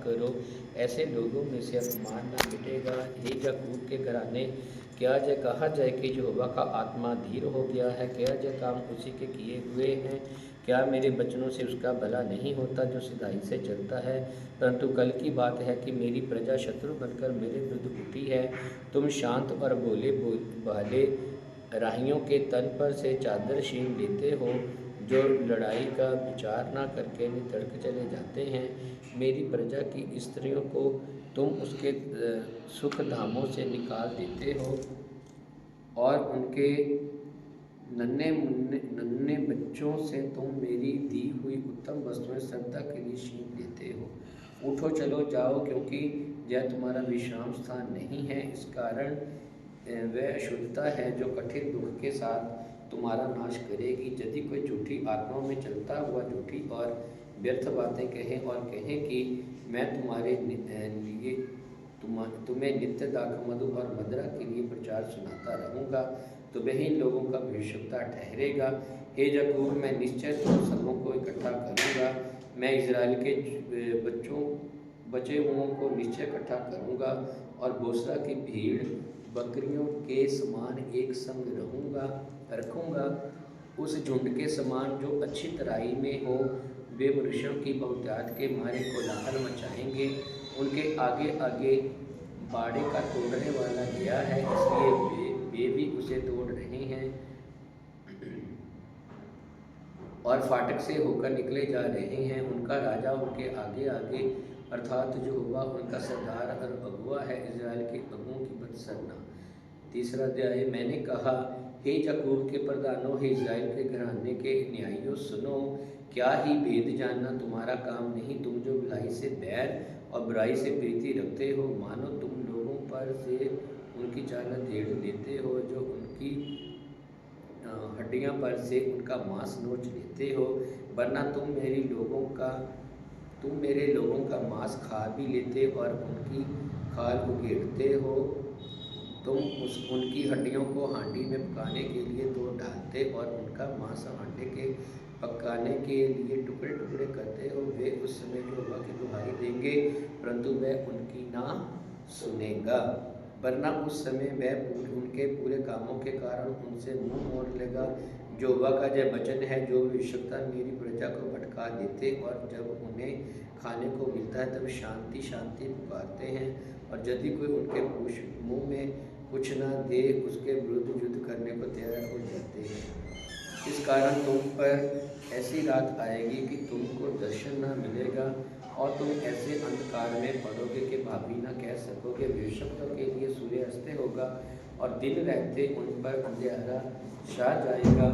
करो, ऐसे लोगों में से अपमान न मिटेगा। हे याकूब के घराने, क्या जय कहा जाए कि यहोवा का आत्मा धीर हो गया है? क्या जय काम उसी के किए हुए हैं? क्या मेरे बचनों से उसका भला नहीं होता जो सिधाई से चलता है? परंतु कल की बात है कि मेरी प्रजा शत्रु बनकर मेरे विरुद्ध उठी है। तुम शांत और भोले भाले राहियों के तन पर से चादर छीन लेते हो, जो लड़ाई का विचार न करके निधड़क चले जाते हैं। मेरी प्रजा की स्त्रियों को तुम उसके सुख धामों से निकाल देते हो और उनके नन्हे बच्चों से तुम मेरी दी हुई उत्तम वस्तुएं सदा के लिए छीन लेते हो। उठो चलो जाओ, क्योंकि यह तुम्हारा विश्राम स्थान नहीं है। इस कारण वह अशुद्धता है जो कठिन दुख के साथ तुम्हारा नाश करेगी। यदि कोई झूठी आत्माओं में चलता हुआ झूठी और व्यर्थ बातें कहे और कहे कि मैं तुम्हारे लिए तुम्हें नित्य दाखमधु और मदिरा के लिए प्रचार सुनाता रहूँगा, तो वही लोगों का भविष्यवक्ता ठहरेगा। हे याकूब, मैं निश्चय तुम सबों को इकट्ठा करूँगा। मैं इज़राइल के बचे हुओं को निश्चय इकट्ठा करूँगा और बोस्रा की भीड़ बकरियों के समान एक संग रखूँगा, उस झुंड के समान जो अच्छी तराई में हो। वे मनुष्यों की बहुतायत के मारे कोलाहल मचाएंगे। उनके आगे आगे बाड़े का तोड़ने वाला गया है, इसलिए वे भी उसे तोड़ रहे हैं और फाटक से होकर निकले जा रहे हैं। उनका राजा उनके आगे आगे अर्थात यहोवा उनका सरदार और अगुआ है, इज़राइल के अगुओं की बदसरना। तीसरा अध्याय। मैंने कहा, हे याकूब के प्रधानों, हे इज़राइल के घराने के न्यायियों, सुनो। क्या ही भेद जानना तुम्हारा काम नहीं? तुम जो भलाई से बैर और बुराई से प्रीति रखते हो, मानो तुम लोगों पर से उनकी चाल झेड़ लेते हो, जो उनकी हड्डियां पर से उनका मांस नोच लेते हो। वरना तुम मेरे लोगों का मांस खा भी लेते और उनकी खाल उगेड़ते हो। तुम उनकी हड्डियों को हांडी में पकाने के लिए तोड़ डालते और उनका मांस हांडे के पकाने के लिए टुकड़े टुकड़े करते हो। वे उस समय यहोवा की दुहाई देंगे, परंतु वह उनकी ना सुनेगा। वरना उस समय वह उनके पूरे कामों के कारण उनसे मुंह मोड़ लेगा। यहोवा का यह वचन है, जो भविष्यवक्ता मेरी प्रजा को भटका देते और जब उन्हें खाने को मिलता है तब शांति शांति पुकारते हैं, और यदि कोई उनके मुँह में कुछ न दे, उसके विरुद्ध युद्ध करने को तैयार हो जाते हैं। इस कारण तुम पर ऐसी रात आएगी कि तुमको दर्शन न मिलेगा और तुम ऐसे अंधकार में पड़ोगे कि भाभी न कह सकोगे। भविष्यवक्ताओं के लिए सूर्य अस्त होगा और दिन रहते उन पर अंधेरा छा जाएगा।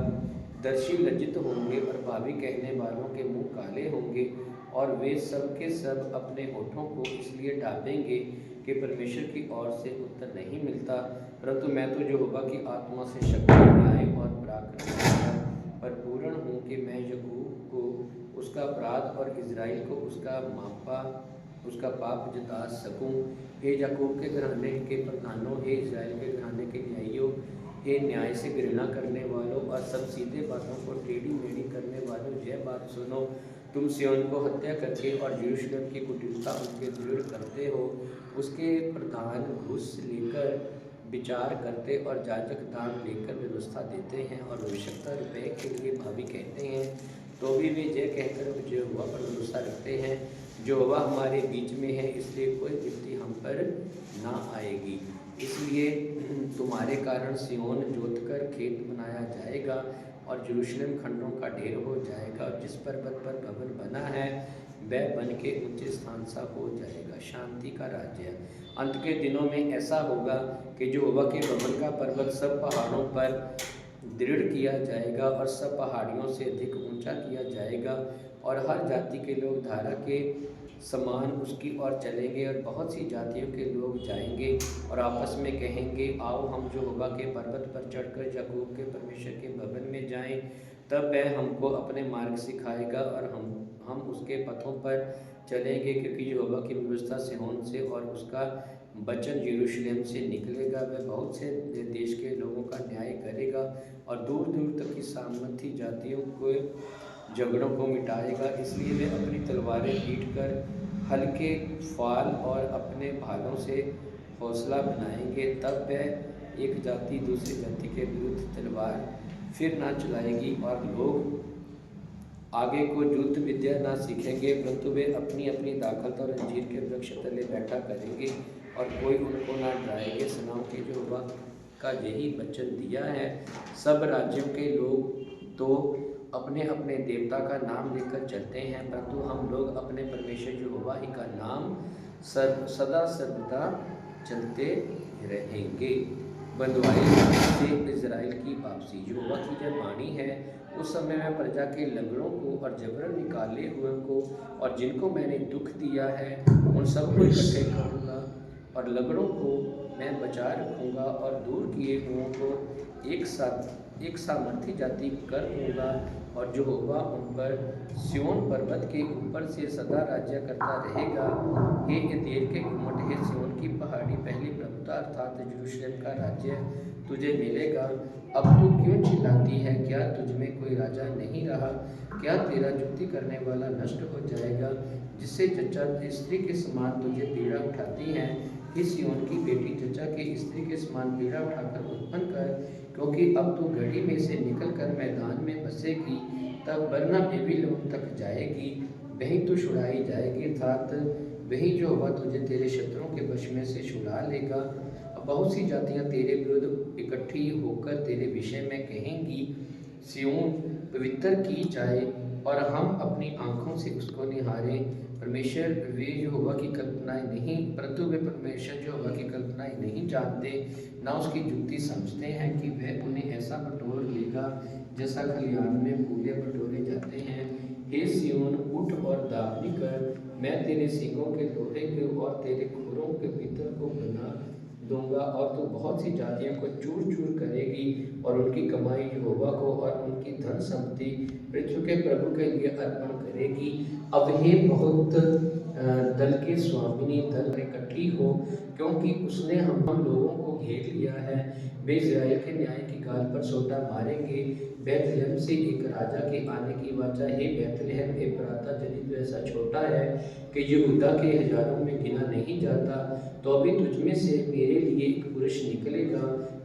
दर्शी लज्जित होंगे और भावी कहने वालों के मुंह काले होंगे, और वे सब के सब अपने होठों को इसलिए ढाँपेंगे कि परमेश्वर की ओर से उत्तर नहीं मिलता। परंतु मैं तो यहोवा की आत्मा से शक्ति, न्याय और पराक्रम पर पूर्ण हूँ कि मैं याकूब को उसका अपराध और इज़राइल को उसका पाप जता सकूँ। हे याकूब के घराने के प्रधानों, हे इज़राइल के घराने के न्यायियों, हे न्याय से घृणा करने वालों और सब सीधे बातों को टेढ़ी मेढ़ी करने वालों, यह बात सुनो। तुम सिय्योन को हत्या करके और यरूशलेम की कुटिलता उनके दृढ़ करते हो। उसके प्रधान घूस लेकर विचार करते और याजक दान लेकर व्यवस्था देते हैं और भविष्यवक्ता रुपये के लिए भावी कहते हैं, तो भी वे यह कहकर यहोवा पर भरोसा रखते हैं, यहोवा हमारे बीच में है, इसलिए कोई विपत्ति हम पर ना आएगी। इसलिए तुम्हारे कारण सिय्योन जोतकर खेत बनाया जाएगा और यरूशलेम खंडों का ढेर हो जाएगा, और जिस पर्वत पर भवन बना है वह बन के ऊंचे स्थान सा हो जाएगा। शांति का राज्य। अंत के दिनों में ऐसा होगा कि यहोवा के भवन का पर्वत सब पहाड़ों पर दृढ़ किया जाएगा और सब पहाड़ियों से अधिक ऊंचा किया जाएगा, और हर जाति के लोग धारा के समान उसकी ओर चलेंगे, और बहुत सी जातियों के लोग जाएंगे और आपस में कहेंगे, आओ हम यहोवा के पर्वत पर चढ़कर याकूब के परमेश्वर के भवन में जाएं। तब वह हमको अपने मार्ग सिखाएगा और हम उसके पथों पर चलेंगे, क्योंकि यहोवा की व्यवस्था सिय्योन से और उसका वचन यरूशलेम से निकलेगा। वह बहुत से देश के लोगों का न्याय करेगा और दूर दूर तक की सामर्थी जातियों को झगड़ों को मिटाएगा। इसलिए वे अपनी तलवारें पीट कर हल्के फाल और अपने भालों से हौसला बनाएंगे, तब वह एक जाति दूसरी जाति के विरुद्ध तलवार फिर ना चलाएगी और लोग आगे को युद्ध विद्या ना सीखेंगे, परंतु वे अपनी अपनी ताकत और अंजीर के वृक्ष तले बैठा करेंगे और कोई उनको ना डराएंगे। सेनाओं के यहोवा का यही वचन दिया है। सब राज्यों के लोग तो अपने अपने देवता का नाम लेकर चलते हैं, परंतु हम लोग अपने परमेश्वर यहोवा ही का नाम सदा सर्वदा चलते रहेंगे। बंधुआई से इज़राइल की वापसी। यहोवा की जब वाणी है, उस समय मैं प्रजा के लंगड़ों को और जबरन निकाले हुए को और जिनको मैंने दुख दिया है उन सबको इकट्ठे करूँगा और लंगड़ों को मैं बचा रखूँगा और दूर किए हुओं को एक सामर्थी जाति कर दूँगा और यहोवा उन पर सिय्योन पर्वत के ऊपर से सदा राज्य करता रहेगा। हे एदेर के घुमट, हे सिय्योन की पहाड़ी, पहली प्रभुता अर्थात यरूशलेम का राज्य तुझे मिलेगा। अब तू क्यों चिल्लाती है? क्या तुझ में कोई राजा नहीं रहा? क्या तेरा युक्ति करने वाला नष्ट हो जाएगा, जिससे जच्चा स्त्री के समान तुझे पीड़ा उठाती है? हे सिय्योन की बेटी, जच्चा के स्त्री के समान पीड़ा उठाकर उत्पन्न कर, क्योंकि अब तू घड़ी में से निकलकर मैदान में बसेगी, तब वरना बेबीलोन तक जाएगी, वहीं तो छुड़ाई जाएगी, अर्थात वहीं यहोवा तुझे तेरे शत्रुओं के वश में से छुड़ा लेगा। अब बहुत सी जातियां तेरे विरुद्ध इकट्ठी होकर तेरे विषय में कहेंगी, सिय्योन पवित्र की जाए और हम अपनी आंखों से उसको निहारें। परमेश्वर वे यहोवा की कल्पनाएं नहीं, परंतु वे परमेश्वर यहोवा की कल्पनाएं नहीं जानते, ना उसकी युक्ति समझते हैं कि वह उन्हें ऐसा बटोर लेगा जैसा खलिहान में फूले बटोरे जाते हैं। हे सिय्योन, उठ और दावनी कर, मैं तेरे सींगों के लोहे के और तेरे खुरों के पीतल को बना दूंगा और तू बहुत सी जातियों को चूर चूर करेगी और उनकी कमाई यहोवा को और उनकी धन संपत्ति पृथ्वी के प्रभु के लिए अर्पण करेगी। अब हे बहुत दल के स्वामिनी, दल इकट्ठी हो, क्योंकि उसने हम लोगों को घेर लिया है। वे इज़राइल के न्याय की गाल पर सोटा मारेंगे। बैतलहम से एक राजा के आने की वाचा। हे बैतलहम एफ्राता, यदि तो ऐसा छोटा है कि यहूदा के हजारों में गिना नहीं जाता, तो अभी तुझमें से मेरे लिए एक पुरुष निकलेगा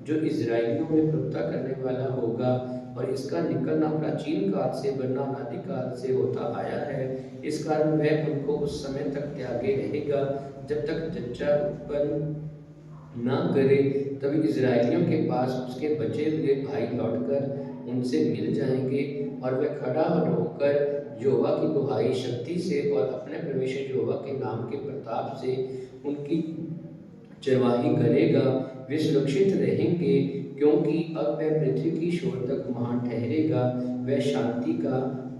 जो इज़राइलियों में प्रभुता करने वाला होगा, और इसका निकलना प्राचीन काल से वरना अनादिकाल से होता आया है। इस कारण वह उनको उस समय तक त्यागे रहेगा जब तक जच्चा उत्पन्न न करे। तभी इज़राइलियों के पास उसके बचे हुए भाई लौटकर उनसे मिल जाएंगे और वह खड़ा होकर यहोवा की दुहाई शक्ति से और अपने परमेश्वर यहोवा के नाम के प्रताप से उनकी चरवाही करेगा। वे सुरक्षित रहेंगे, क्योंकि अब वह पृथ्वी की छोर तक महान ठहरेगा। वह शांति का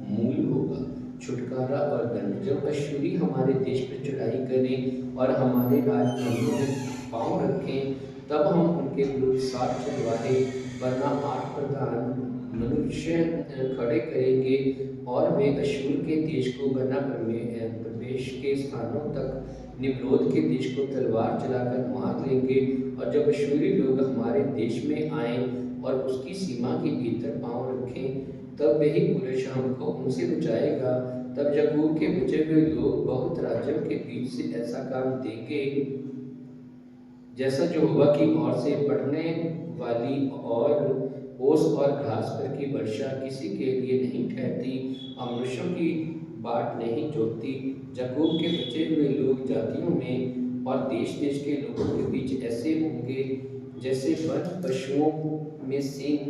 मूल होगा। छुटकारा और दंड। जब अश्शूरी हमारे देश पर चढ़ाई करें और हमारे राजमहलों में पाँव रखें, तब हम उनके विरुद्ध 60 चरवाहे वरना 8 प्रधान मनुष्य खड़े करेंगे और वे अश्शूर के देश को वरना प्रवेश के स्थानों तक निम्रोद के देश को तलवार चलाकर मार लेंगे। और जब अश्शूरी लोग हमारे देश में आएं और उसकी सीमा के भीतर पाँव रखें, तब वही पुरुष हमको उनसे बचाएगा। तब याकूब के बचे हुए लोग बहुत राज्यों के बीच से ऐसा काम देंगे जैसा यहोवा की ओर से पड़ने वाली और ओस और घास पर की वर्षा किसी के लिए नहीं ठहरती और मनुष्यों की बाट नहीं जोतती। याकूब के बचे हुए लोग जातियों में और देश देश के लोगों के बीच ऐसे होंगे जैसे वन पशुओं में सिंह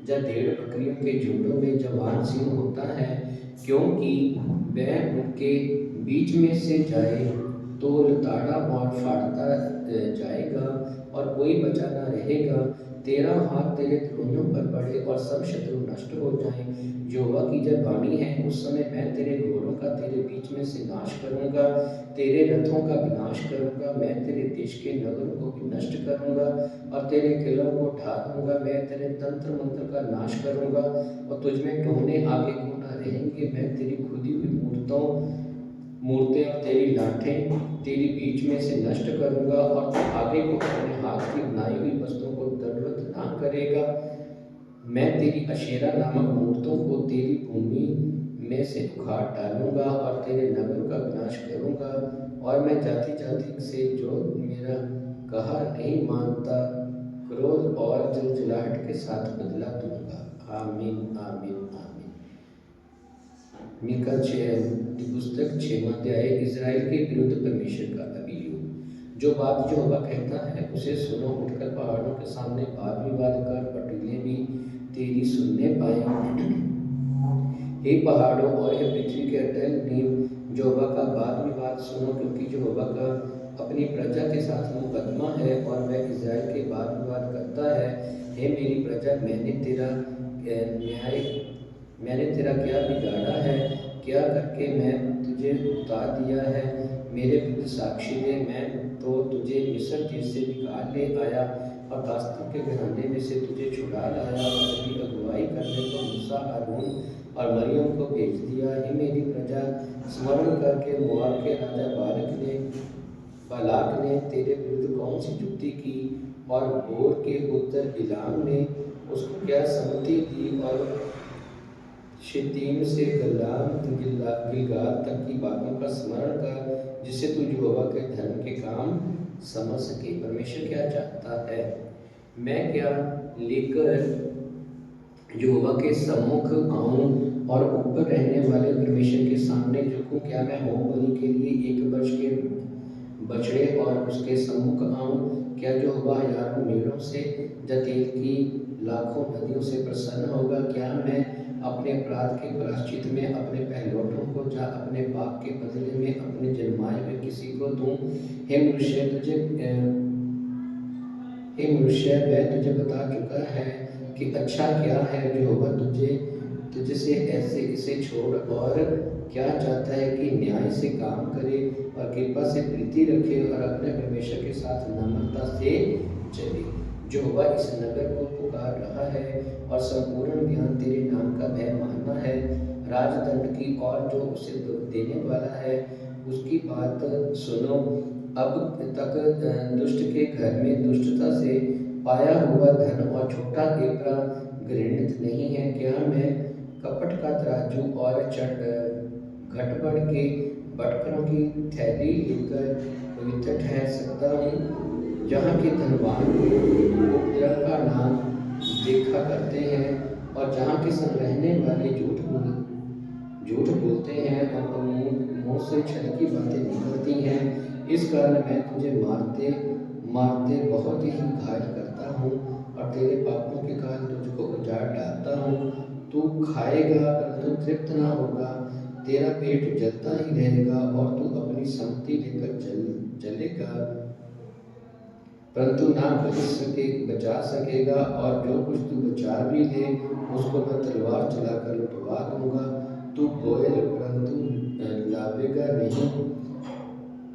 या भेड़ बकरियों के झुंडों में जवान सिंह होता है, क्योंकि वह उनके बीच में से जाए तो लताड़ा और फाड़ता जाएगा और कोई बचा न रहेगा। तेरा हाथ तेरे द्रोहियों पर पड़े और सब शत्रु नष्ट हो जाएं। यहोवा की जब वाणी है, उस समय मैं तेरे घोड़ों का तेरे बीच में से नाश करूंगा, तेरे रथों का विनाश करूंगा। मैं तेरे देश के नगरों को भी नष्ट करूंगा और तेरे किलों को ढा दूंगा। मैं तेरे तंत्र मंत्र का नाश करूंगा और तुझमें टोहने आगे को न रहेंगे। मैं तेरी खुदी हुई मूर्तें और तेरी लाठें तेरी बीच में से नष्ट करूंगा और तू आगे को अपने हाथ की बनाई हुई वस्तुओं को दंडवत ना करेगा। मैं तेरी अशेरा नामक मूर्तों को तेरी भूमि में से उखाड़ डालूंगा और तेरे नगर का विनाश करूंगा, और मैं जाति जाति से जो मेरा कहा नहीं मानता क्रोध और जलजलाहट के साथ बदला दूंगा। आमीन आमीन आमीन। मीका की पुस्तक 6वां अध्याय। इज़राइल के विरुद्ध परमेश्वर का अभियोग। जो बात यहोवा कहता है उसे सुनो, उठकर पहाड़ों के सामने वाद विवाद कर, पटरीले भी तेरी सुनने पाए। हे पहाड़ों और हे पृथ्वी के अटल नींव, यहोवा का वाद विवाद सुनो, क्योंकि यहोवा का अपनी प्रजा के साथ मुकदमा है और वह इज़राइल के वाद विवाद करता है। हे मेरी प्रजा, मैंने तेरा क्या बिगाड़ा है? क्या करके मैं तुझे उतार दिया है? मेरे विरुद्ध साक्षी दे। मैं तो तुझे मिस्र देश से निकाल ले आया और दासों के घराने में से तुझे छुड़ा लाया, और अभी अगुवाई करने को मूसा, हारून और मरियम को भेज दिया। हे मेरी प्रजा, स्मरण करके मोआब के राजा बालाक ने तेरे विरुद्ध कौन सी युक्ति की, और बोर के पुत्र बिलाम ने उसको क्या सम्मति दी, और शित्तीम से गिलगाल तक की बातों का स्मरण कर, जिससे तू यहोवा के धर्म के काम समझ सके। परमेश्वर क्या चाहता है? मैं क्या लेकर यहोवा के सम्मुख आऊं और ऊपर रहने वाले परमेश्वर के सामने झुकूं? क्या मैं होम बलि के लिए 1 वर्ष के बछड़े और उसके सम्मुख आऊं? क्या यहोवा हजारों मेढ़ों से या तेल की लाखों नदियों से प्रसन्न होगा? क्या मैं अपने अपराध के प्रायश्चित में अपने पहलौठों को या अपने पाप के बदले में अपने जन्माए हुए किसी को दूं? हे मनुष्य, वह तुझे बता चुका है कि अच्छा क्या है। यहोवा तुझसे ऐसे इसे छोड़ और क्या चाहता है कि न्याय से काम करे और कृपा से प्रीति रखे और अपने परमेश्वर के साथ नम्रता से चले। यहोवा इस नगर को पुकार रहा है और संपूर्ण ज्ञान तेरे नाम का भय मानना है। राजदंड की और जो उसे देने वाला है उसकी बात सुनो। अब तक दुष्ट के घर में दुष्टता से पाया हुआ धन और छोटा एकरा घृणित नहीं है। क्या मैं कपट का तराजू और घटबड़ के बटकरों की थैली लेकर पवित्र ठहर सकता हूँ? जहाँ के धनवान उपद्रव का नाम देखा करते हैं और जहाँ के संग रहने वाले झूठ बोलते हैं और मुंह से छल की बातें निकलती हैं। इस कारण मैं तुझे मारते मारते बहुत ही घायल करता हूँ और तेरे पापों के कारण तुझको उजाड़ डालता हूँ। तू खाएगा परंतु तृप्त ना होगा, तेरा पेट जलता ही रहेगा और तू अपनी सम्मति लेकर जलेगा परंतु ना बचा सकेगा, और जो कुछ तू बचा भी ले उसको मैं तलवार चलाकर लुटवा दूंगा। तू बोएल परंतु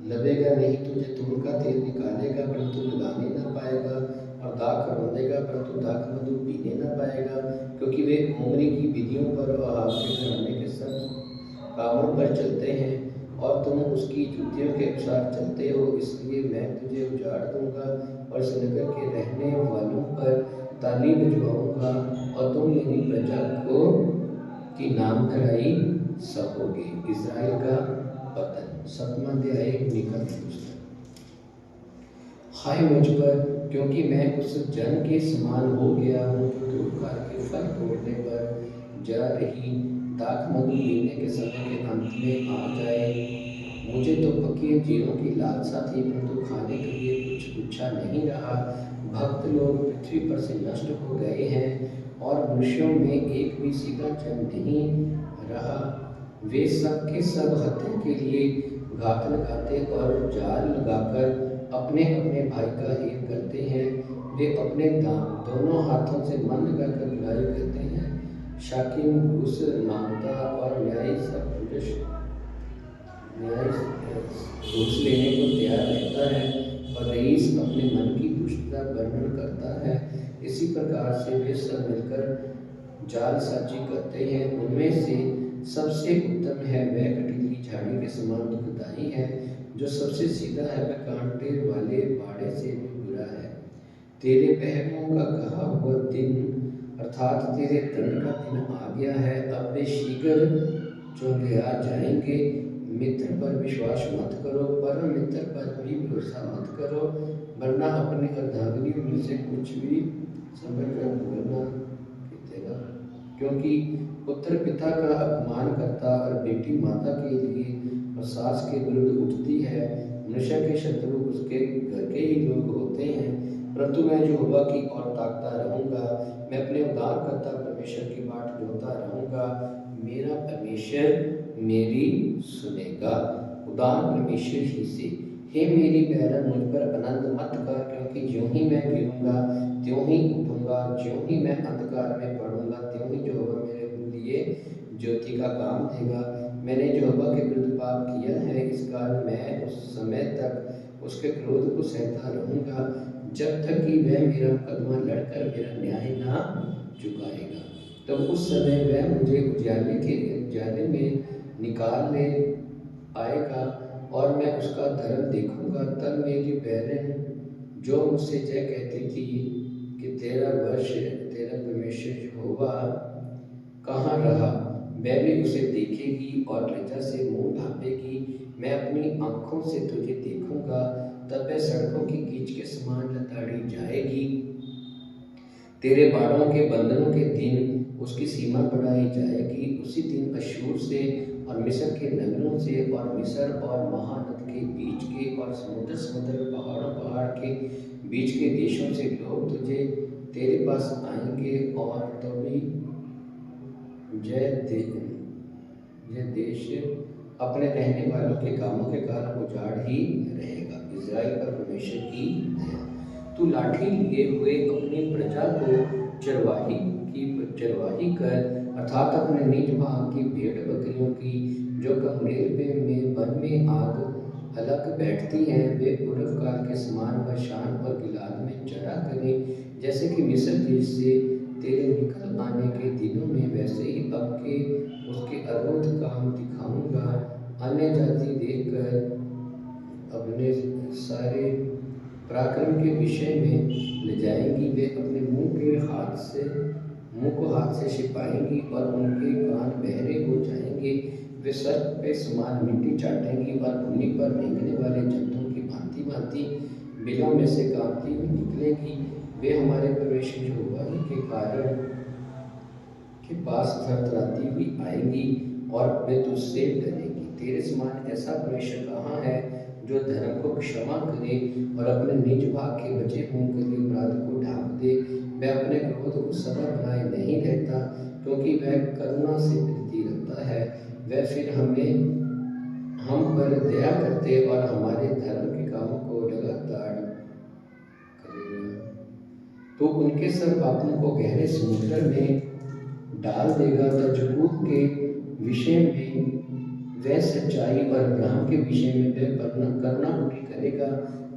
लवेगा नहीं, तुझे तूर का तेल निकालेगा परंतु लगाने ना पाएगा, और दाख रौंदेगा परंतु दाख मधु पीने ना पाएगा, क्योंकि वे उम्री की विधियों पर और आपके घराने के सब कामों पर चलते हैं और तुम उसकी युक्तियों के अनुसार चलते हो। इसलिए मैं तुझे उजाड़ दूंगा और इस नगर के रहने वालों पर ताली बजवाऊंगा, और तुम मेरी प्रजा को की नाम धराई सहोगे। इज़राइल का पतन। 7वां अध्याय मीका की पुस्तक। हाय मुझ पर, क्योंकि मैं उस जन के समान हो गया हूँ जो धूपकार के फल तोड़ने पर जा रही दाख मधु पीने के समय के अंत में आ जाए। मुझे तो पके जीरों की लालसा थी, परंतु खाने के लिए कुछ गुच्छा नहीं रहा। भक्त लोग पृथ्वी पर से नष्ट हो गए हैं और मनुष्यों में एक भी सीधा जन नहीं रहा। वे सब के सब हत्या के लिए घात लगाते और जाल लगाकर अपने अपने भाई का हेर करते हैं। वे अपने दोनों हाथों से मन लगाकर बुराई करते हैं। शाकिम घूस मांगता और न्यायी सब पुरुष घूस लेने को तैयार रहता है, और रईस अपने मन की दुष्टता वर्णन करता है। इसी प्रकार से वे सब मिलकर जालसाजी करते हैं। उनमें से सबसे उत्तम है वह कटीली झाड़ी के समान दुखदाई है, जो सबसे सीधा है वह कांटे वाले बाड़े से भी बुरा है। तेरे पहरुओं का कहा हुआ दिन अर्थात तेरे दंड का दिन आ गया है। अब वे शीघ्र चौंधिया जाएंगे। मित्र पर विश्वास मत करो, परम मित्र पर भी भरोसा मत करो, वरना अपनी अर्धांगिनी में से कुछ भी संभल कर भूलना देगा। क्योंकि पुत्र पिता का अपमान करता और बेटी माता के लिए और सास के विरुद्ध उठती है। मनुष्य के शत्रु उसके घर के ही लोग होते हैं, परंतु मैं यहोवा की ओर ताकता रहूंगा। मैं अपने उद्धारकर्ता परमेश्वर की बाट जोहता रहूंगा। मेरा परमेश्वर मेरी सुनेगा। उदार परमेश्वर ही से, हे मेरी बैरन मुझ पर आनंद मत कर, क्योंकि ज्यों ही मैं गिरूंगा त्यों ही उठूंगा, ज्यों ही मैं अंधकार में पड़ूंगा त्यों ही यहोवा मेरे लिए ज्योति का काम देगा। मैंने यहोवा के विरुद्ध पाप किया है, इस कारण मैं उस समय तक उसके क्रोध को सहता रहूंगा, जब तक कि वह मेरा मुकदमा लड़कर मेरा न्याय ना चुकाएगा। तब उस समय वह मुझे उजाले में निकाल ले आएगा और मैं उसका धर्म देखूंगा। तब मेरी बहन जो मुझसे जय कहती थी कि तेरा परमेश्वर यहोवा कहाँ रहा, वह भी उसे देखेगी और लज्जा से मुंह ढांपेगी। मैं अपनी आंखों से तुझे देखूंगा, तब वह सड़कों की कीच के समान लताड़ी जाएगी। तेरे बाड़ों के बंधनों के दिन उसकी सीमा बढ़ाई जाएगी। उसी दिन अश्शूर से और मिस्र के नगरों से और मिस्र और महानद के बीच के और समुद्र पहाड़ के बीच के देशों से लोग तेरे पास आएंगे, और तभी यह देश अपने रहने वालों के कामों के कारण उजाड़ ही रहेगा। इज़राइल पर परमेश्वर की दया। तू लाठी लिए हुए अपनी प्रजा को चरवाही कर, अर्थात अपने निज भाग की भेड़ बकरियों की, जो कमरेल में वन में आग अलग बैठती हैं। वे पूर्व काल के समान बशान और गिलाद में चरा करें, जैसे कि मिस्र देश से तेरे निकल आने के दिनों में, वैसे ही अब के उसके अद्भुत काम दिखाऊंगा। अन्य जाति देखकर अपने सारे पराक्रम के विषय में ले जाएंगी। वे अपने मुंह को हाथ से छिपाएंगी और उनके कान बहरे हो जाएंगे। वे सर्प पे समान मिट्टी चाटेंगी और भूमि पर रेंगने वाले जंतुओं की भांति भांति बिलों में से कांपती हुई निकलेंगी। वे हमारे परमेश्वर यहोवा के कारण के पास थरथराती हुई आएंगी और वे तुझसे डरेंगी। तेरे समान ऐसा परमेश्वर कहाँ है जो धर्म को क्षमा करे और अपने निज भाग के बचे हुओं के लिए अपराध को ढांप दे। वह अपने क्रोध को सदा बनाए नहीं रहता, क्योंकि वह करुणा से प्रीति रखता है। वह फिर हम पर दया करते और हमारे धर्म के कामों को लगातार करेगा। तो उनके सब पापों को गहरे समुद्र में डाल देगा। तजबूत के विषय में वह सच्चाई और अब्राहम के विषय में वह करुणा पूरी करेगा,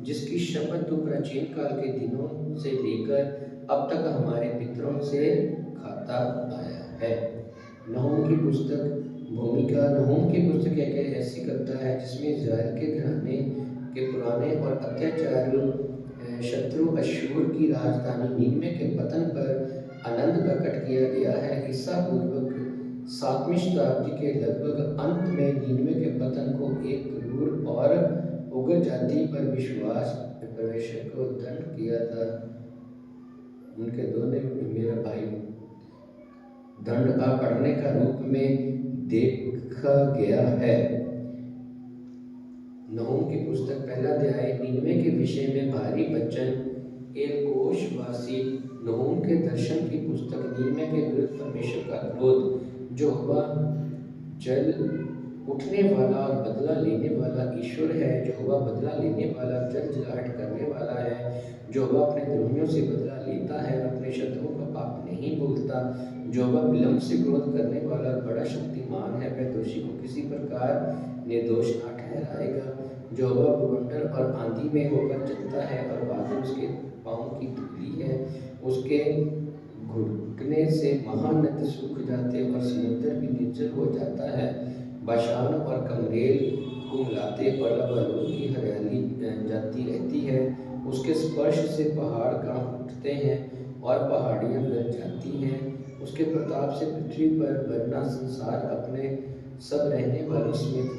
जिसकी शपथ तो प्राचीन काल के दिनों से लेकर अब तक हमारे पितरों से खाता आया है। नहूम की पुस्तक भूमिका। नहूम की पुस्तक एक ऐसी कविता है जिसमें इज़राइल के घराने के पुराने और अत्याचारी शत्रु अश्शूर की राजधानी नीनवे के पतन पर आनंद प्रकट किया गया है। ईसा पूर्वक 7वीं शताब्दी के लगभग अंत में नीनवे के पतन को एक क्रूर और उग्र जाति पर विश्वास परमेश्वर को दंड किया था। उनके दोनों मेरा भाई दंड का पड़ने का रूप में देखा गया है। नहूम की पुस्तक पहला अध्याय। नीनवे के विषय में भारी वचन। एलकोशवासी नहूम के दर्शन की पुस्तक। नीनवे के विरुद्ध परमेश्वर का क्रोध। जो जल उठने वाला और बदला लेने वाला ईश्वर है। जो बदला लेने वाला जल जलाहट करने वाला है। जो अपने द्रोहियों से बदला लेता है और अपने शत्रुओं का पाप नहीं भूलता। जो विलंब से क्रोध करने वाला बड़ा शक्तिमान है। वह दोषी को किसी प्रकार निर्दोष ना ठहराएगा। जो भूमंडल और आंधी में होकर चलता है और बादल उसके पाँव की धूली है। उसके घुटने से महानद सूख जाते और समुद्र भी निर्जल हो जाता है। बाशान और कमरेल कुमलाते और लबानोन की हरियाली जाती रहती है। उसके स्पर्श से पहाड़ कांप उठते हैं और पहाड़ियां गल जाती हैं। उसके प्रताप से पृथ्वी पर वरना संसार अपने सब रहने वालों समेत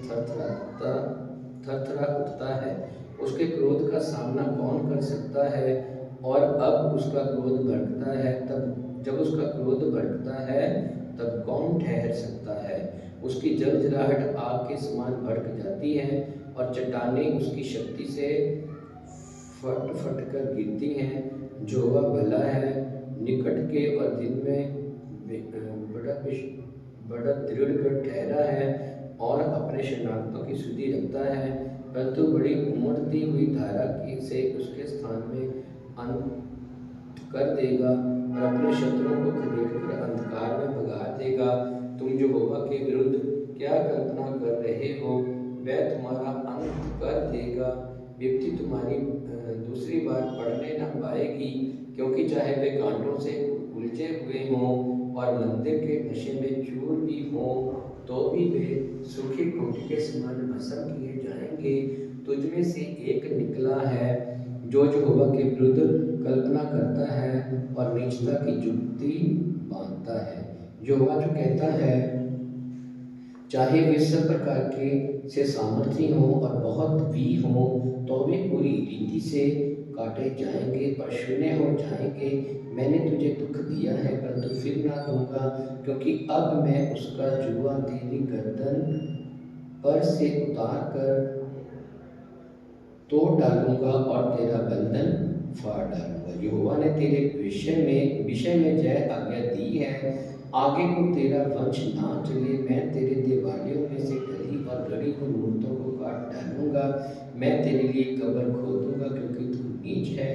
थरथरा उठता है। उसके क्रोध का सामना कौन कर सकता है? और अब उसका क्रोध भड़कता है, तब जब उसका क्रोध भड़कता है तब कौन ठहर सकता है? उसकी जलजलाहट आग के समान भड़क जाती है और चट्टानें उसकी शक्ति से फट फट कर गिरती हैं। जो वह भला है, निकट के और दिन में बड़ा दृढ़ कर ठहरा है और अपने शरणागतों की सुधि रखता है, परंतु बड़ी उमड़ती हुई धारा की से उसके स्थान में अंत कर देगा और अपने शत्रुओं को खदेड़कर अंधकार में भगा देगा। तुम यहोवा के विरुद्ध क्या कल्पना कर रहे हो? वह तुम्हारा अंत कर देगा। व्यक्ति तुम्हारी दूसरी बार पढ़ने न पाएगी, क्योंकि चाहे वे कांटों से उलझे हुए हों और मंदिर के नशे में चूर भी हों, तो भी वे सूखी खूंटी के समान भस्म किए जाएंगे। तुझमें से एक निकला है जो यहोवा के विरुद्ध कल्पना करता है और नीचता की जुक्ति बांधता है। यहोवा जो कहता है, चाहे वे सब प्रकार के से सामर्थी हों और बहुत भी हों, तो भी पूरी रीति से काटे जाएंगे और शून्य हो जाएंगे। मैंने तुझे दुख दिया है, परंतु फिर ना दूंगा, क्योंकि अब मैं उसका जुआ तेरी गर्दन पर से उतार कर तोड़ डालूंगा और तेरा बंधन फाड़ डालूंगा। यहोवा ने तेरे विषय में जय आज्ञा दी है। आगे को तेरा वंश ना चले। मैं तेरे देवालयों में से गली और गड़ी हुई मूर्तों को काट डालूंगा। मैं तेरे लिए कब्र खोदूंगा, क्योंकि तू नीच है।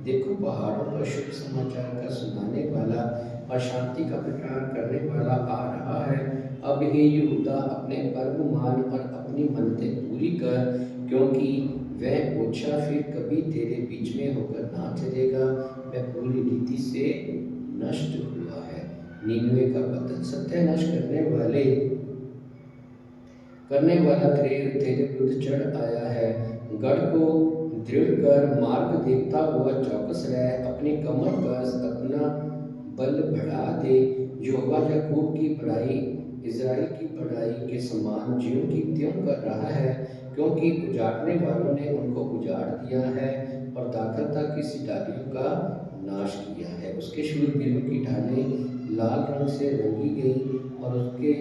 देखो, पहाड़ों पर शुभ समाचार का सुनाने वाला और शांति का प्रचार करने वाला आ रहा है। अब हे यहूदा, अपने पर्व मान और अपनी मन्नतें पूरी कर, क्योंकि वह ओछा फिर कभी तेरे बीच में होकर ना चलेगा। वह पूरी रीति से नष्ट हुआ है। नीनवे का पतन। सत्यानाश करने वाला तेरे विरुद्ध चढ़ आया है। गढ़ को दृढ़ कर मार्ग देखता हुआ चौकस रह। अपनी कमर कस, अपना बल बढ़ा दे। यहोवा याकूब की बड़ाई इज़राइल की बड़ाई के समान ज्यों की त्यों कर रहा है, क्योंकि उजाड़ने वालों ने उनको उजाड़ दिया है और दाखलता की सी डालियों का नाश किया है। उसके शूरवीरों की ढालें लाल रंग से रंगी गई और उसके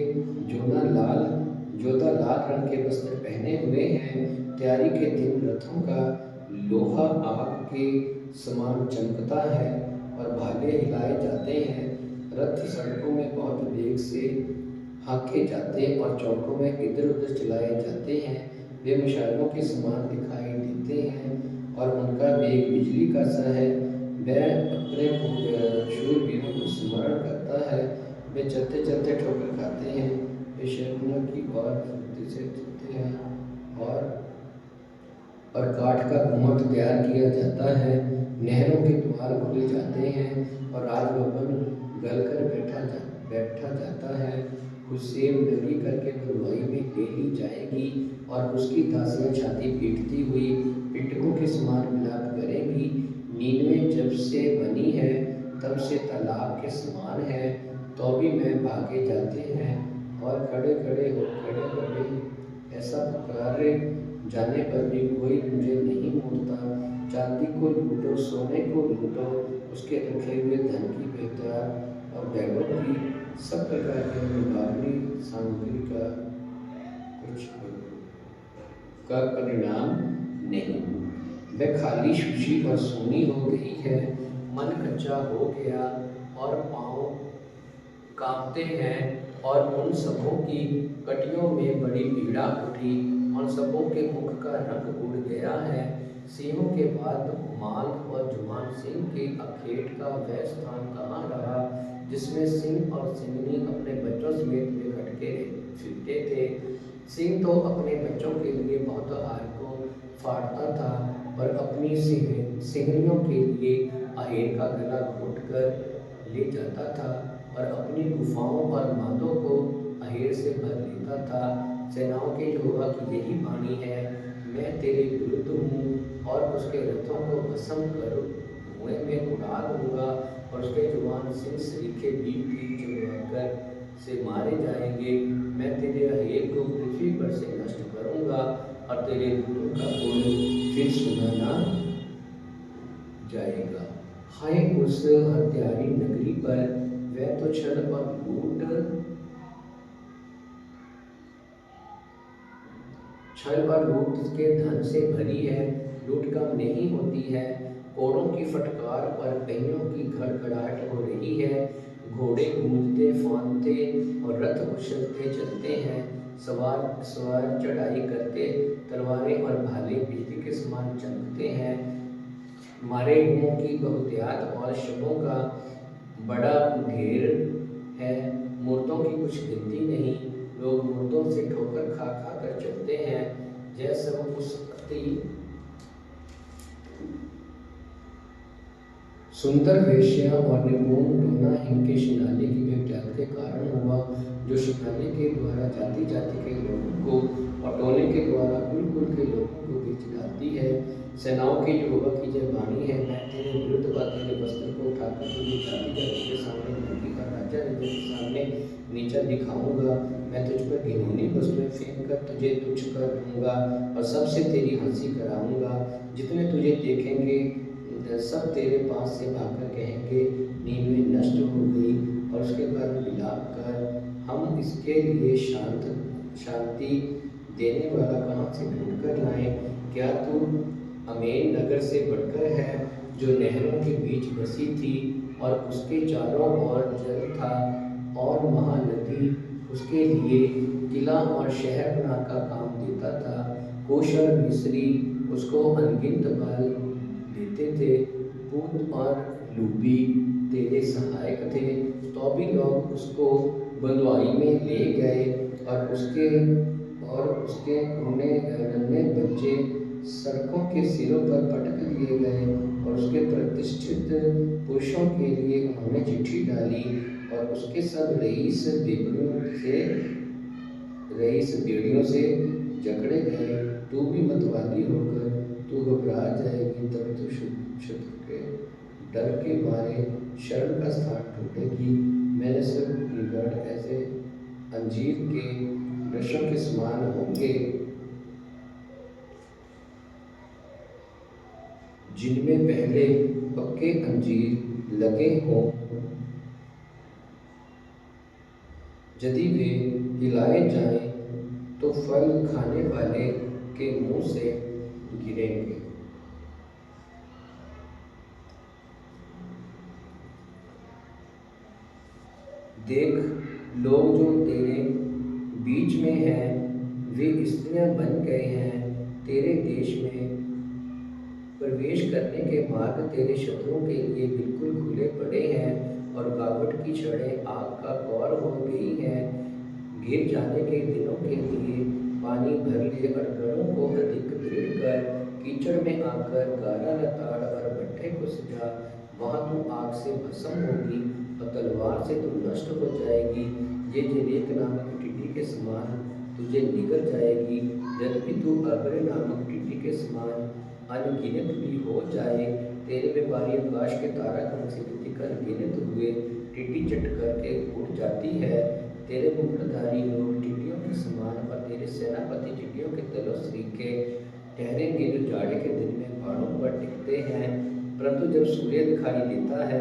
जोधा लाल रंग के वस्त्र पहने हुए हैं। तैयारी के दिन रथों का लोहा आग के समान चमकता है और भाले हिलाए जाते हैं। रथ सड़कों में बहुत वेग से हाँके जाते और चौकों में इधर उधर चलाए जाते हैं। वे मशालों के समान दिखाई देते हैं और उनका वेग बिजली का सा है। वह अपने शूरवीरों को स्मरण करता है। वे चलते चलते ठोकर खाते हैं। वे शर्मना की ओर फुर्ती से चलते हैं और काठ का घुमट तैयार किया जाता है। नहरों के द्वार खुल जाते हैं और राजभवन गलकर बैठा जाता है। हुसैन नंगी करके बलुआई में ले ली जाएगी और उसकी दासियां छाती पीटती हुई पिटकों के समान विलाप करेंगी। नीनवे जब से बनी है तब से तालाब के समान है, तो भी मैं भागे जाते हैं और खड़े ऐसा पुकारे जाने पर भी कोई मुझे नहीं मोड़ता। चांदी को लूटो, सोने को लूटो, उसके रखे हुए धन की बेहतर और बैलों की सब प्रकार के मुकाबली सामग्री का परिणाम नहीं। वह खाली सूची और सूनी हो गई है। मन कच्चा हो गया और पाँव कांपते हैं और उन सबों की कटियों में बड़ी पीड़ा उठी। उन सबों के मुख का रंग उड़ गया है। सिंहों के बाद माल और जुबान सिंह के अखेट का वह स्थान कहाँ रहा, जिसमें सिंह और सिंहनी अपने बच्चों समेत वे खटके फिरते थे। सिंह तो अपने बच्चों के लिए बहुत आहार को फाड़ता था और अपनी सिंहनियों के लिए अहेर का गला घोट कर ले जाता था और अपनी गुफाओं और मादों को अहेर से भर लेता था। सेनाओं के यहोवा की यही वाणी है, मैं तेरे विरुद्ध हूँ और उसके रथों को भस्म कर धुएं में उड़ा दूंगा और उसके जवान सिंह सरीखे बीट चलवाकर से मारे जाएंगे। मैं तेरे हयेक को पृथ्वी पर से नष्ट करूंगा और तेरे दूतों का पुल फिर सुना ना जाएगा। हाय उस हत्यारी नगरी पर, वह तो छल और लूट के धन से भरी है, लूट कम नहीं होती है। घोड़ों की फटकार और पहियों की खड़खड़ाहट हो रही है। घोड़े गूंजते फांदते और रथ उछलते चलते हैं। सवार सवार चढ़ाई करते, तलवारें और भाले बिजली के समान चमकते हैं। मारे हुओं की बहुतायत और शवों का बड़ा ढेर है। मुर्दों की कुछ गिनती नहीं। लोग मुर्दों से ठोकर खा खा कर चलते हैं। जैसे उस अति सुंदर वेश्या और निर्मोह टोना इनके शिनाले की व्यवधान के कारण हुआ, जो शिनाले के द्वारा जाति जाति के लोगों को और टोने के द्वारा कुल कुल के लोगों को बेच डालती है। सेनाओं के यहोवा की जय वाणी है, मैं तेरे विरुद्ध व तेरे वस्त्र को उठाकर तुझे जाति जाति के सामने नंगी और राजा राजा के सामने नीचा दिखाऊंगा। मैं तुझ पर घिनौनी वस्तुएं फेंक कर तुझे तुच्छ कर दूंगा और सबसे तेरी हंसी कराऊंगा। जितने तुझे देखेंगे सब तेरे पास से भागकर कहेंगे, नीनवे नष्ट हो गई और उसके कारण विलाप कर, हम इसके लिए शांति देने वाला कहाँ से ढूंढ कर लाएं। क्या तू अमेन नगर से बढ़कर है, जो नहरों के बीच बसी थी और उसके चारों ओर जल था और महानदी उसके लिए किला और शहर बना का काम देता था। कुश और मिस्री उसको अनगिनत बाल देते थे। पूत और लूबी तेरे सहायक थे, तो भी लोग उसको बंधुआई में ले गए और उसके नन्हे बच्चे सड़कों के सिरों पर पटक दिए गए और उसके प्रतिष्ठित पुरुषों के लिए उन्होंने चिट्ठी डाली और उसके सब रईस बेड़ियों से जकड़े गए। तू भी मतवादी होकर तू घबरा जाएगी, तब तू शत्रु के डर के मारे शरण का स्थान ढूंढेगी। मैंने सब गढ़ ऐसे अंजीर के वृक्षों के समान होंगे, जिनमें पहले पक्के अंजीर लगे हों। यदि वे हिलाए जाएं तो फल खाने वाले के मुंह से गिरेंगे। देख, लोग जो तेरे बीच में हैं वे स्त्रियां बन गए हैं। तेरे देश में प्रवेश करने के मार्ग तेरे शत्रुओं के लिए बिल्कुल खुले पड़े हैं और गावट की छड़ें आग का कौर हो गई हैं। गिर जाने के दिनों के लिए पानी भर ले और गढ़ों को अधिक दृढ़ कर, कीचड़ में आकर गारा लताड़ और भट्ठे को सजा। वहाँ तू आग से भस्म होगी और तलवार से तू नष्ट हो जाएगी। ये जलेक नामक टिड्डी के समान तुझे निगल जाएगी। जब भी तू अब्र नामक टिड्डी के समान अनगिनत भी हो जाए, तेरे व्यापारी आकाश के तारागण से दिखकर गिनत हुए टिड्डी चट करके उड़ जाती है। तेरे मुकुटधारी लोग टिड्डियों के समान और तेरे सेनापति टिड्डियों के दलों सरीखे ठहरेंगे, जो जाड़े के दिन में पहाड़ों पर टिकते हैं, परंतु जब सूर्य दिखाई देता है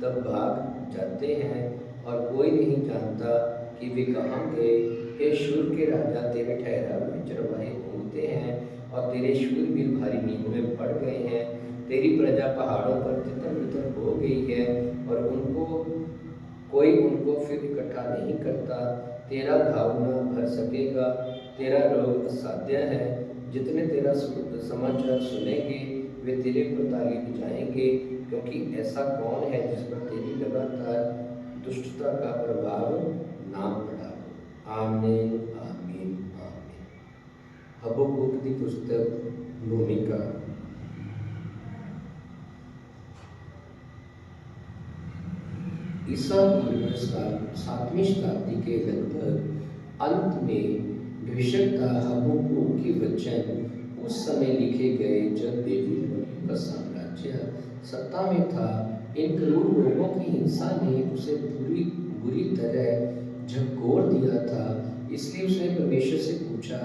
तब भाग जाते हैं और कोई नहीं जानता कि वे कहाँ गए। हे शूर के राजा, तेरे ठहराव में चरवाहे घूमते हैं और तेरे शूरवीर भारी नींद में पड़ गए हैं। तेरी प्रजा पहाड़ों पर तितर बितर हो गई है और कोई उनको फिर इकट्ठा नहीं करता। तेरा घाव न भर सकेगा, तेरा रोग असाध्य है। जितने तेरा समाचार सुनेंगे वे तेरे पर ताली बजाएंगे, क्योंकि ऐसा कौन है जिस पर तेरी लगातार दुष्टता का प्रभाव ना पड़ा। आमीन आमीन आमीन। हबक्कुक की पुस्तक भूमिका। ईसा पूर्व 7वीं शताब्दी के लगभग अंत में भविष्यवक्ता हबक्कुक के वचन उस समय लिखे गए जब बेबीलोनियों का साम्राज्य सत्ता में था। इन क्रूर लोगों की हिंसा ने उसे बुरी तरह झकझोर दिया था। इसलिए उसने परमेश्वर से पूछा,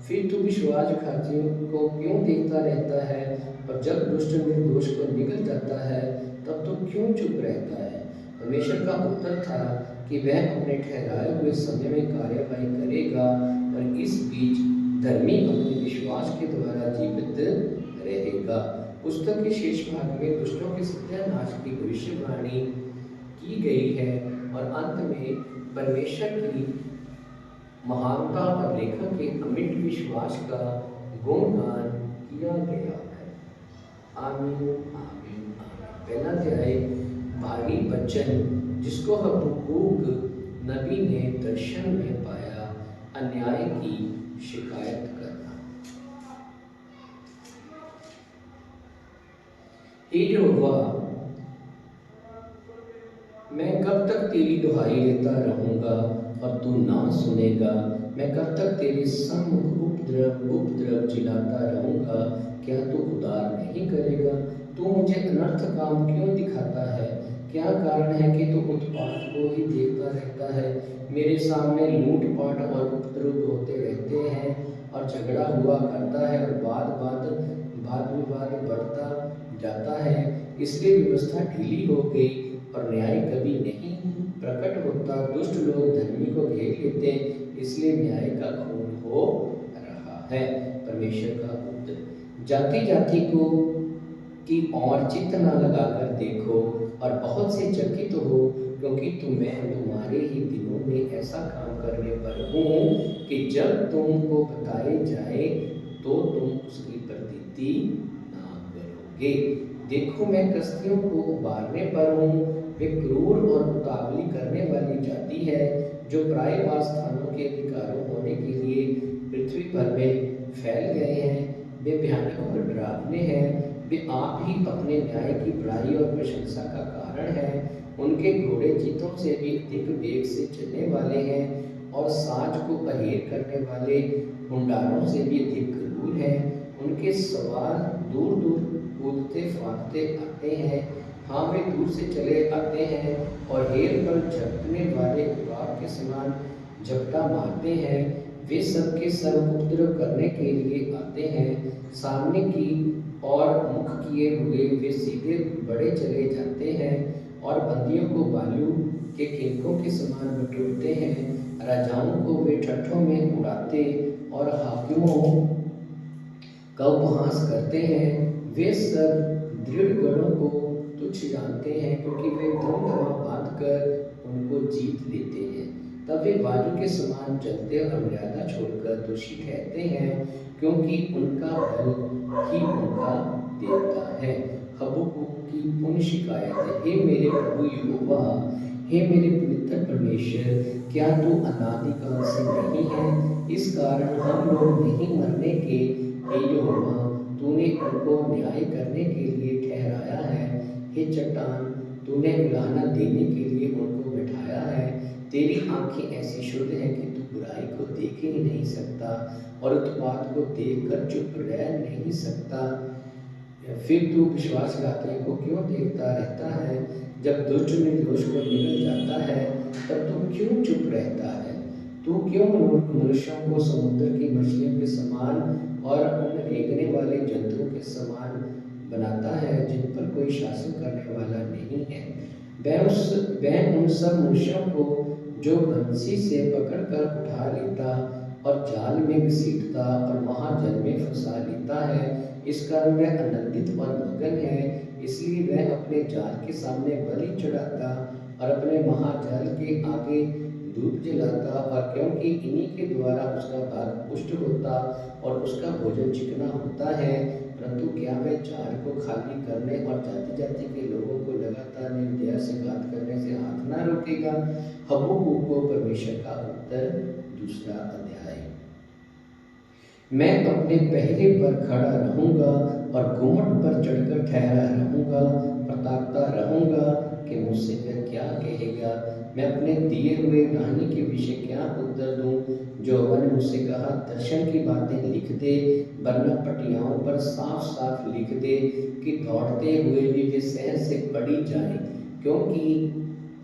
फिर तू विश्वासघातियों को क्यों देखता रहता है, और जब दुष्ट निर्दोष को निगल जाता है तब तू क्यों चुप रहता है। परमेश्वर का उत्तर था कि वह अपने ठहराए हुए समय में कार्यवाही करेगा, और इस बीच धर्मी अपने विश्वास के द्वारा जीवित रहेगा। पुस्तक के शेष भाग में दुष्टों के सत्यानाश की भविष्यवाणी की गई है, और अंत में परमेश्वर की महानता और लेखक के अमिट विश्वास का गुणगान किया गया है। आमीन आमीन आमीन। पहला अध्याय, भारी वचन, जिसको हबक्कूक नबी ने दर्शन में पाया, अन्याय की शिकायत करना। हे यहोवा, मैं कब तक तेरी दुहाई लेता रहूंगा और तू ना सुनेगा। मैं कब तक तेरे सम्मुख उपद्रव चिल्लाता रहूंगा, क्या तू उदार नहीं करेगा। तू मुझे अनर्थ काम क्यों दिखाता है। क्या कारण है कि तू उत्पात को ही देखता रहता है। मेरे सामने लूटपाट और उपद्रव होते रहते हैं, और झगड़ा हुआ करता है, और वाद विवाद बढ़ता जाता है। इसलिए व्यवस्था ढीली हो गई और न्याय कभी नहीं प्रकट होता। दुष्ट लोग धर्मी को घेर लेते, इसलिए न्याय का खून हो रहा है। परमेश्वर का उत्तर, जाति जाति को की ओर चित्त न लगाकर देखो, और बहुत से चकित हो, क्योंकि तुम्हारे ही दिनों में ऐसा काम करने पर हूँ कि जब तुमको बताए जाए तो तुम उसकी प्रतीति ना करोगे। देखो, मैं कसदियों को उबारने पर हूँ। वे क्रूर और उतावली करने वाली जाति है, जो प्राय स्थानों के अधिकारों होने के लिए पृथ्वी पर में फैल गए हैं। वे भयानक और डरावने हैं। वे आप ही अपने न्याय की बड़ाई और प्रशंसा का कारण है। उनके घोड़े चीतों से भी अधिक वेग से चलने वाले हैं, और साज को अहेर करने वाले भंडारों से भी अधिक क्रूर हैं। उनके सवार दूर दूर कूदते फांदते आते हैं। हाँ, वे दूर से चले आते हैं और हेर पर झपटने वाले उकाब के समान झपटा मारते हैं। वे सब के सब उपद्रव करने के लिए आते हैं। सामने की और मुख किए हुए वे सीधे बड़े चले जाते हैं, और बंदियों को बालू के किनकों के समान बटोरते हैं। राजाओं को वे ठट्ठों में उड़ाते और हाकिमों का उपहास करते हैं। वे सब दृढ़ गढ़ों को तुच्छ जानते हैं, क्योंकि वे धूम-धमा बांधकर उनको जीत लेते हैं। तब वे वायु के समान चलते और मर्यादा छोड़कर दोषी ठहरते हैं, क्योंकि उनका बल ही उनका देवता है। हबक्कूक की पुण्य शिकायत है। हे मेरे प्रभु यहोवा, हे मेरे पवित्र परमेश्वर, क्या तू अनादिकाल से नहीं है। इस कारण हम लोग नहीं मरने के। हे यहोवा, तूने उनको न्याय करने के लिए ठहराया है। हे चट्टान, तूने उलाहना देने के लिए उनको बैठाया है। तेरी आंखें ऐसी शुद्ध हैं कि तू बुराई को देख ही नहीं सकता, और उत्पात को देखकर चुप रह नहीं सकता। फिर तू विश्वासघातियों को क्यों देखता रहता है। जब दुष्ट निर्दोष को निगल जाता है तब तू क्यों चुप रहता है। तू क्यों मनुष्यों को समुद्र की मछलियों के समान और उन रेंगने वाले जंतुओं के समान बनाता है, जिन पर कोई शासन करने वाला नहीं है। वह उन सब मनुष्यों को जो बंसी से पकड़कर उठा लेता और जाल में घसीटता और महाजल में फंसा लेता है। इस कारण वह आनंदित और मगन है। इसलिए वह अपने जाल के सामने बलि चढ़ाता और अपने महाजाल के आगे धूप जलाता, और क्योंकि इन्हीं के द्वारा उसका भाग पुष्ट होता और उसका भोजन चिकना होता है। परंतु क्या वह जाल को खाली करने और जाति जाति के लोगों को लगातार निर्दया से घात करने से हाथ न रोकेगा। हबक्कूक को परमेश्वर का उत्तर, दूसरा अध्याय। मैं अपने पहरे पर खड़ा रहूंगा और गुम्मट पर चढ़कर ठहरा रहूंगा, और ताकता रहूंगा कि मुझसे वह क्या कहेगा। मैं अपने दिए हुए रहने के विषय क्या उत्तर दूं। यहोवा ने मुझसे कहा, दर्शन की बातें लिख दे, वरना पटियाओं पर साफ साफ लिख दे कि दौड़ते हुए भी वे सहज से पड़ी जाएं। क्योंकि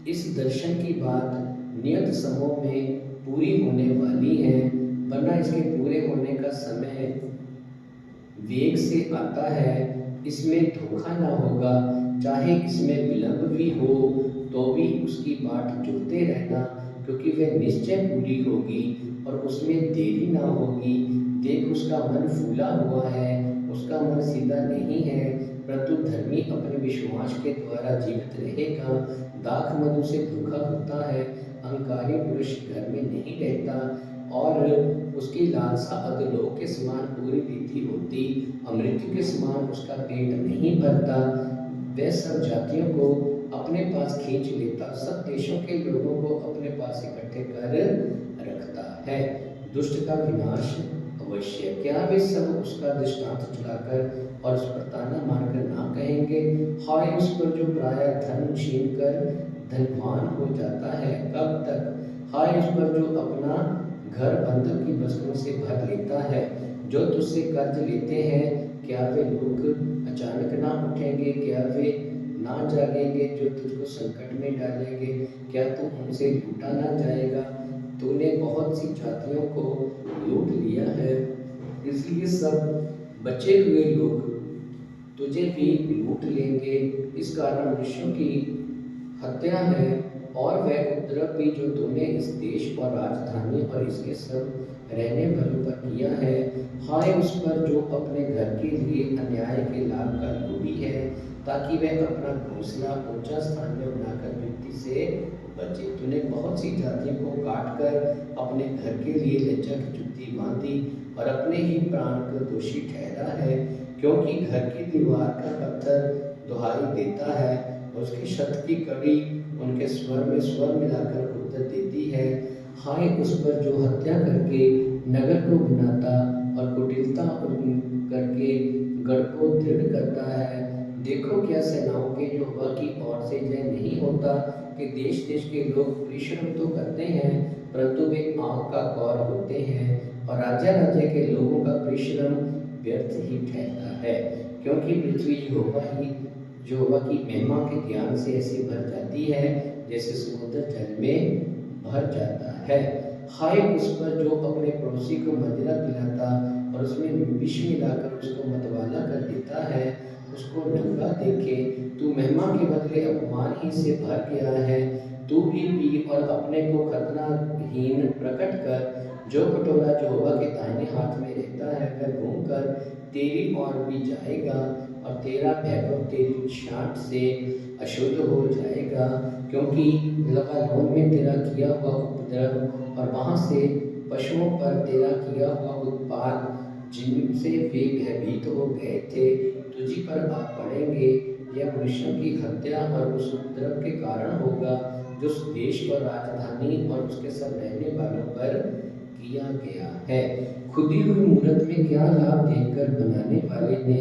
इस दर्शन की बात नियत समों में पूरी होने वाली हैं, वरना इसके पूरे होने का समय वेग से आता है। इसमें धोखा ना होगा, चाहे इसमें विलंब भी हो तो भी उसकी बाट जोते रहना, क्योंकि वह निश्चय पूरी होगी और उसमें देरी ना होगी। देख, उसका मन फूला हुआ है, उसका मन सीधा नहीं है, परंतु धर्मी अपने विश्वास के द्वारा जीवित रहेगा। दाख मधु से धोखा होता है, अहंकारी पुरुष घर में नहीं रहता और उसकी लालसा अधोलोक के समान पूरी रीति होती, अमृत्यु के समान उसका पेट नहीं भरता। वह सब जातियों को अपने पास खींच लेता, सब देशों के लोगों को अपने पास इकट्ठे कर रखता है। दुष्ट का विनाश अवश्य, क्या वे सब उसका दृष्टांत चलाकर और उस पर ताना मारकर ना कहेंगे, हाय उस पर जो प्रायः धन छीन कर धनवान हो जाता है, कब तक? हाय उस पर जो अपना घर बंधक की वस्तुओं से भर लेता है। जो तुझसे कर्ज लेते हैं, क्या वे लोग अचानक ना उठेंगे? क्या वे ना जागेंगे जो तुझको संकट में डालेंगे? क्या तू उनसे लूटा ना जाएगा? तूने बहुत सी जातियों को लूट लिया है, इसलिए सब बचे हुए लोग तुझे भी लूट लेंगे। इस कारण मनुष्यों की हत्या है और वह उपद्रव भी जो तूने इस देश और राजधानी और इसके सब रहने वालों पर किया है। हाय उस पर जो अपने घर के लिए अन्याय के लाभ का लोभी है, ताकि वह अपना घोंसला ऊंचा स्थान में बनाकर मृत्यु से बचे। तूने बहुत सी जातियों को काट कर अपने घर के लिए लज्जा की जुत्ती बांधी और अपने ही प्राण को दोषी ठहरा है, क्योंकि घर की दीवार का पत्थर दुहाई देता है और उसकी छत की कड़ी उनके स्वर में स्वर मिलाकर उत्तर देती है। हाय उस पर जो हत्या करके नगर को बनाता और कुटिलता करके गढ़ को दृढ़ करता है। देखो, क्या सेनाओं के यहोवा की ओर से यह नहीं होता कि देश देश के लोग परिश्रम तो करते हैं, परंतु वे आग का कौर होते हैं, और राज्य राज्य के लोगों का परिश्रम व्यर्थ ही ठहरता है, क्योंकि पृथ्वी यहोवा की महिमा के ज्ञान से ऐसी भर जाती है जैसे समुद्र जल में भर जाता है। हाय उस पर जो अपने पड़ोसी को मदिरा पिलाता और उसमें विष मिलाकर उसको मतवाला कर देता है, उसको नंगा देखे। तू महिमा के बदले अपमान ही से भर गया है। तू भी पी और अपने को खतनाहीन प्रकट कर। जो कटोरा यहोवा के दाहिने हाथ में रहता है, वह घूमकर तेरी ओर भी जाएगा और तेरा वैभव तेरी छांट से अशुद्ध हो जाएगा, क्योंकि लबानोन में तेरा किया हुआ उपद्रव और वहां से पशुओं पर तेरा किया हुआ उत्पात, जिनसे वे भयभीत हो गए थे, तुझी पर आ पड़ेंगे। यह मनुष्यों की हत्या और उस उपद्रव के कारण होगा जो उस देश और राजधानी और उसके सब रहने वालों पर किया गया है। खुदी हुई मूरत में क्या लाभ देखकर बनाने वाले ने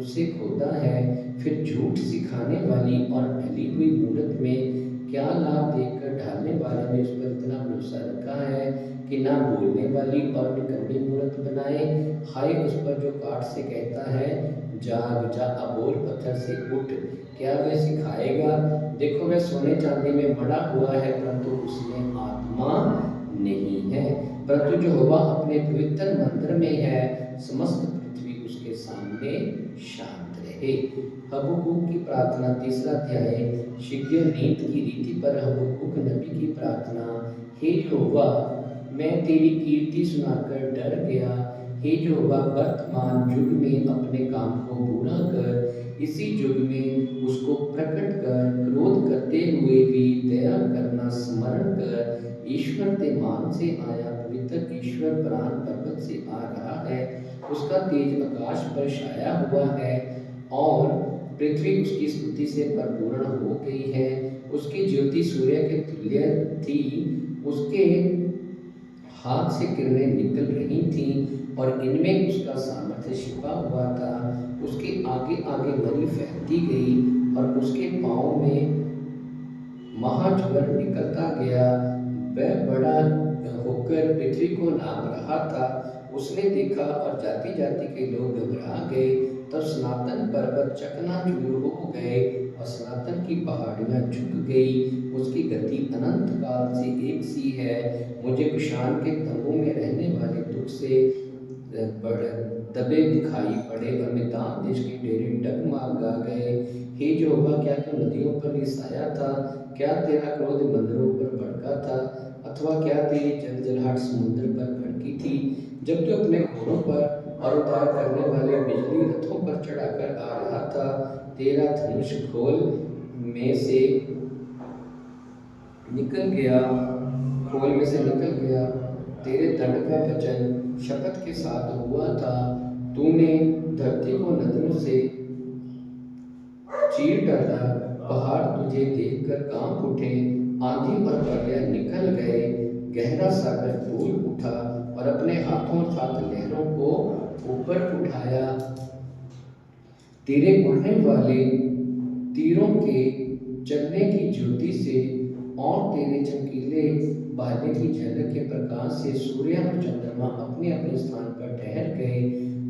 उसे खोदा है, फिर झूठ सिखाने वाली और ढली हुई मूरत में क्या लाभ देखकर ढालने वाले ने उस पर इतना भरोसा रखा है कि ना बोलने वाली और निकम्मी मूरत बनाए। हाय उस पर जो काठ से कहता है, जाग जा अबोल पत्थर से उठ, क्या वह सिखाएगा? देखो, वह सोने चांदी में बड़ा हुआ है, परंतु उसमें आत्मा नहीं है। परंतु यहोवा अपने पवित्र मंदिर में है, समस्त पृथ्वी उसके सामने शांत रहे। हबक्कूक की प्रार्थना, तीसरा अध्याय। शीघ्र नींद की रीति पर हबक्कूक नबी की प्रार्थना। हे यहोवा, मैं तेरी कीर्ति सुनाकर डर गया। हे यहोवा, वर्तमान युग में अपने काम को पूरा कर, इसी युग में उसको प्रकट कर। क्रोध करते हुए भी दया करना स्मरण कर। ईश्वर ते मान से आया, पवित्र ईश्वर प्राण पर्वत से आ रहा है। उसका तेज आकाश पर छाया हुआ है और पृथ्वी उसकी स्तुति से परिपूर्ण हो गई है। उसकी ज्योति सूर्य के तुल्य थी, उसके हाथ से किरणें निकल रही थीं और इनमें उसका सामर्थ्य छिपा हुआ था। उसके आगे आगे मरी फैलती गई और उसके पाँव में महाज्वर निकलता गया। वह बड़ा होकर पृथ्वी को नाप रहा था। उसने देखा और जाति जाति के लोग घबरा गए। तब सनातन पर्वत चकनाचूर हो गए और सनातन की पहाड़ियां झुक गई। उसकी गति अनंत काल से एक सी है। मुझे कुषाण के तंबू में रहने वाले दुख से बड़े दबे दिखाई पड़े और मैदान देश के डेरे डगमगा गए। हे यहोवा, क्या तू नदियों पर रिसाया था? क्या तेरा क्रोध मंदिरों पर भड़का था? अथवा क्या तेरी जलजलाहट समुद्र पर भड़की थी? जब तू अपने घोड़ों पर और उतार करने वाले बिजली रथों पर चढ़ाकर आ रहा था, तेरा धनुष खोल में से निकल गया खोल में से निकल गया। तेरे दंड का वचन शपथ के साथ हुआ था। तूने धरती को नदियों से चीर डाला। पहाड़ तुझे देखकर कांप उठे। आंधी और प्रलय निकल गए। गहरा सागर फूल उठा और अपने हाथों साथ लहरों को ऊपर उठाया। तेरे उड़ने वाले तीरों के चलने की ज्योति से और तेरे चमकीले भाले की झलक के प्रकाश से सूर्य और चंद्रमा अपने अपने स्थान पर ठहर गए।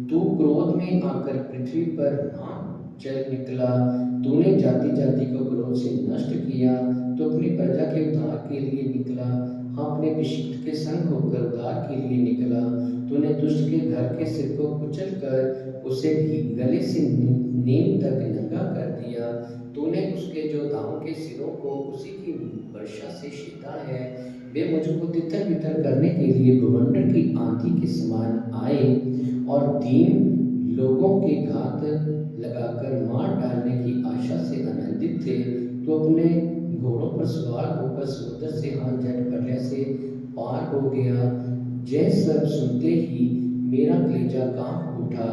तू क्रोध में आकर पृथ्वी पर ना चल निकला। तूने जाति जाति को क्रोध से नष्ट किया। तू अपनी प्रजा के उद्धार के लिए निकला। हाँ, अपने अभिषिक्त के संग होकर उद्धार के लिए निकला। तूने दुष्ट के घर के सिर को कुचल कर उसे गले से नीम तक नंगा कर दिया। तूने उसके जो दाहों के सिरों को उसी की वर्षा से छेदा है। वे मुझको तितर बितर करने के लिए बवंडर की आंधी के समान आए और दीन लोगों के घात लगाकर मार डालने की आशा से आनंदित थे। तो अपने घोड़ों पर सवार होकर समुद्र से हाथ जट प्रलय से पार हो गया। यह सब सुनते ही मेरा कलेजा कांप उठा।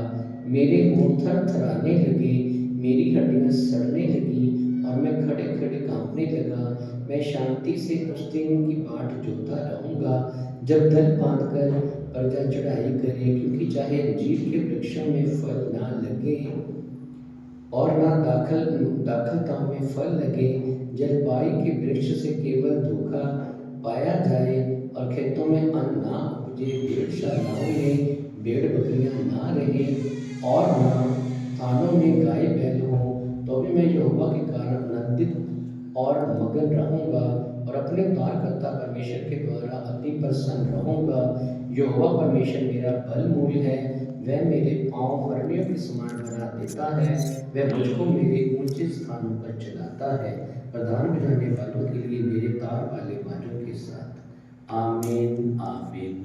मेरे होंठ थरथराने लगे। मेरी हड्डियां सड़ने लगी और मैं खड़े खड़े कांपने लगा। मैं शांति से उस दिन की बाट जोता रहूंगा जब दल बांधकर प्रजा चढ़ाई करे, क्योंकि चाहे अंजीर के वृक्षों में फल ना लगे और ना दाखलताओं में फल लगे, जलपाई के वृक्ष से केवल धोखा पाया जाए और खेतों में अन्न ना उपजे, भेड़शालाओं में भेड़ बकरियां ना रहे और ना थानों में गाय बैल हो, तो भी मैं यहोवा के कारण आनंदित और मगन रहूंगा और अपने उद्धारकर्ता परमेश्वर के द्वारा अति प्रसन्न रहूंगा। यहोवा परमेश्वर मेरा बल मूल है। वह मेरे पांव हरनियों के समान बना देता है। वह मुझको मेरे ऊंचे स्थानों पर चलाता है, प्रधान बजाने वालों के लिए मेरे तार वाले बाजों के साथ। आमीन आमीन।